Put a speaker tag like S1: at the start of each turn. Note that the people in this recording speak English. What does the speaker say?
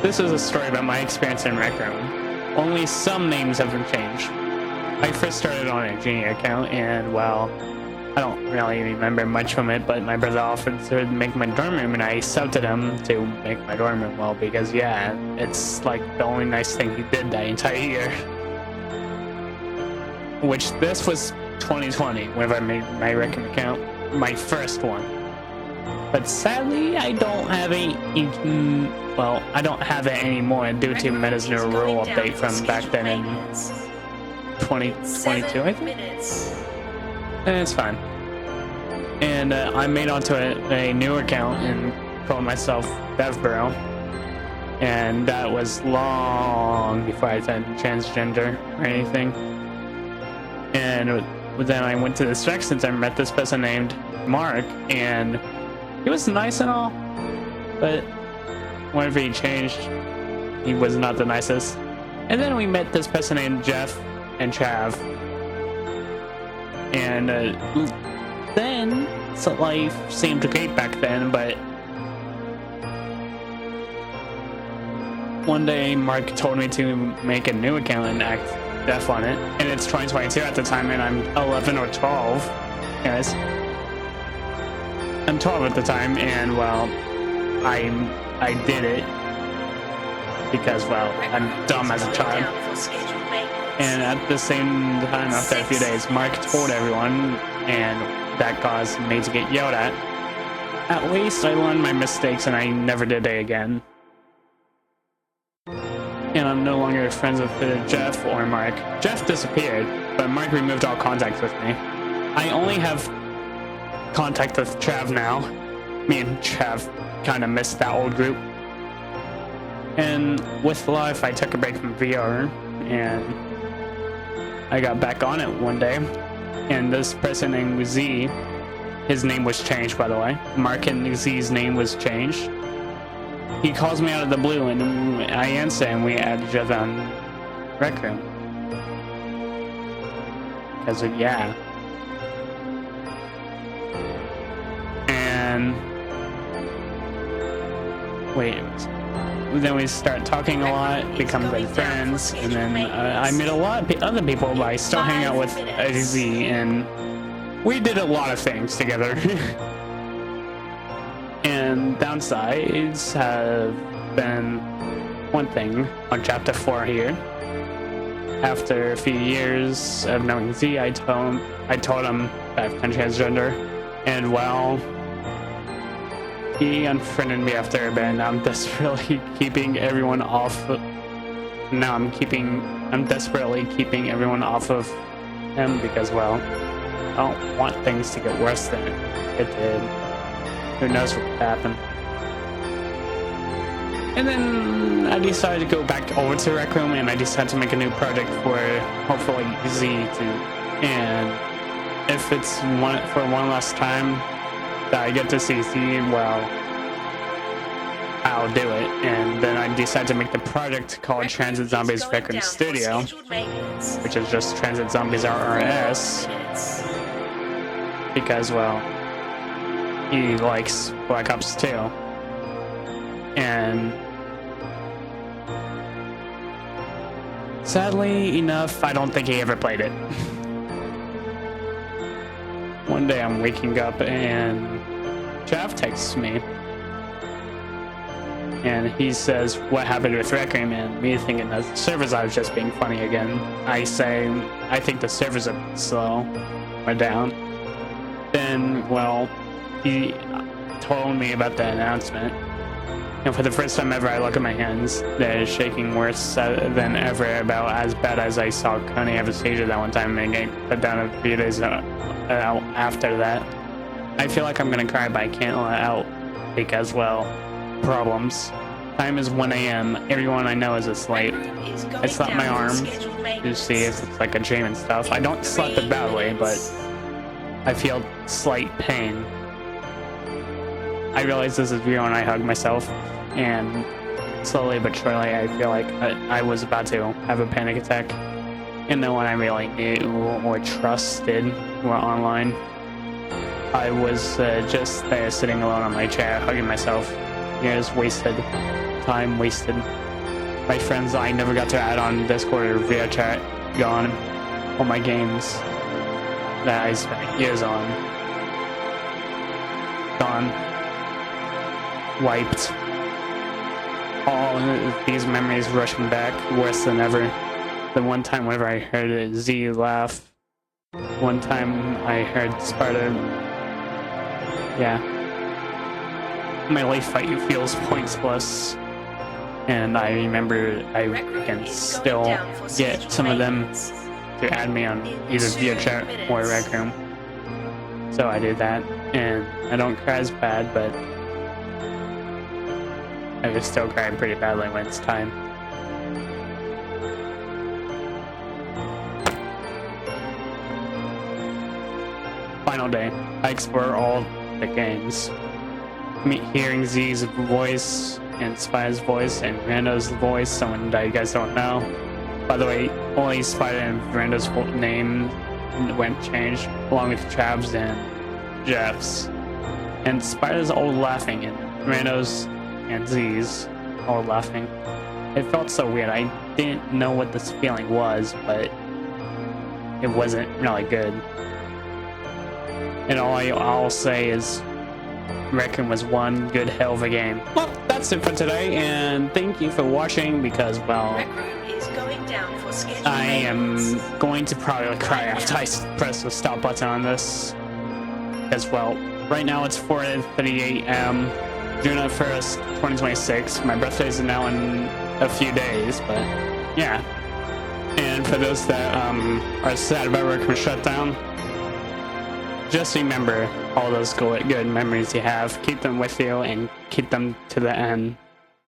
S1: this is a story about my experience in Rec Room. Only some names have been changed. I first started on a Genie account, and well, I don't really remember much from it, but my brother offered to make my dorm room, and I accepted him to make my dorm room, well, because yeah, it's like the only nice thing he did that entire year. Which, this was 2020, whenever I made my Rec Room account, my first one. But sadly, I don't have I don't have it anymore due to Meta's new rule update from back then in 2022, I think? And it's fine. And I made onto a new account and called myself DevBro. And that was long before I turned transgender or anything. And then I went to this rec center and met this person named Mark, and he was nice and all, but whenever he changed, he was not the nicest. And then we met this person named Jeff and Chav, and then so life seemed great back then, but one day Mark told me to make a new account and act Jeff on it, and it's 2022 at the time, and I'm 11 or 12. Yes, I'm 12 at the time, and well, I did it because, well, I'm dumb as a child. And at the same time, after a few days, Mark told everyone, and that caused me to get yelled at. At least I learned my mistakes, and I never did it again. And I'm no longer friends with Jeff or Mark. Jeff disappeared, but Mark removed all contact with me. I only have contact with Chav now. Me and Chav kind of missed that old group. And with life, I took a break from VR, and I got back on it one day. And this person named Z, his name was changed, by the way. Mark and Z's name was changed. He calls me out of the blue, and I answer, and we add each other on Rec Room. Because of, yeah. And wait, then we start talking a lot, become good friends, and then I met a lot of other people, but I still hang out with Z, and we did a lot of things together. And downsides have been one thing on chapter 4 here. After a few years of knowing Z, I told him that I'm transgender, and well, he unfriended me after a bit, and I'm desperately keeping everyone off. Now I'm desperately keeping everyone off of him because, well, I don't want things to get worse than it did. Who knows what could happen. And then I decided to go back over to Rec Room, and I decided to make a new project for hopefully Z to. And if it's for one last time that I get to see Z, well, I'll do it. And then I decided to make the project called Transit Zombies Rec Room Studio, which is just Transit Zombies RRS, because, well, he likes Black Ops 2. And sadly enough, I don't think he ever played it. One day I'm waking up and Chav texts me. And he says, what happened with Rec Room? And me thinking that the servers are just being funny again. I say, I think the servers are slow or down. Then, well, he told me about the announcement, and for the first time ever, I look at my hands. They're shaking worse than ever, about as bad as I saw Coney have a seizure that one time and get put down a few days after that. I feel like I'm gonna cry, but I can't let out because, well, problems. Time is 1 a.m. Everyone I know is asleep. I slapped my arm to see if it's like a dream and stuff. I don't slap it badly, but I feel slight pain. I realize this is real, and I hug myself, and slowly but surely I feel like I was about to have a panic attack. And no one I really knew or trusted were online. I was just there sitting alone on my chair, hugging myself, years wasted time wasted. My friends I never got to add on Discord or via chat gone. All my games that I spent years on gone. Wiped. All these memories rushing back worse than ever. The one time whenever I heard Z laugh. One time I heard Sparta. Yeah. My life fight feels pointless. And I remember I can still get some of them to add me on either via chat or Rec Room. So I did that, and I don't cry as bad, but I was still crying pretty badly when it's time. Final day. I explore all the games. Hearing Z's voice and Spider's voice and Rando's voice, someone that you guys don't know. By the way, only Spider and Rando's full name went changed, along with Trav's and Jeff's. And Spider's all laughing, and Rando's and Z's all laughing. It felt so weird. I didn't know what this feeling was, but it wasn't really good. And all I'll say is Rec Room was one good hell of a game. Well, that's it for today, and thank you for watching because, well,
S2: Rec Room is going down for scheduled
S1: I am
S2: maintenance.
S1: going to probably cry after I press the stop button on this. As well, right now it's 4:38 a.m. June 1st, 2026. My birthday is now in a few days, but yeah. And for those that are sad about Rec Room shutdown, just remember all those good memories you have. Keep them with you and keep them to the end.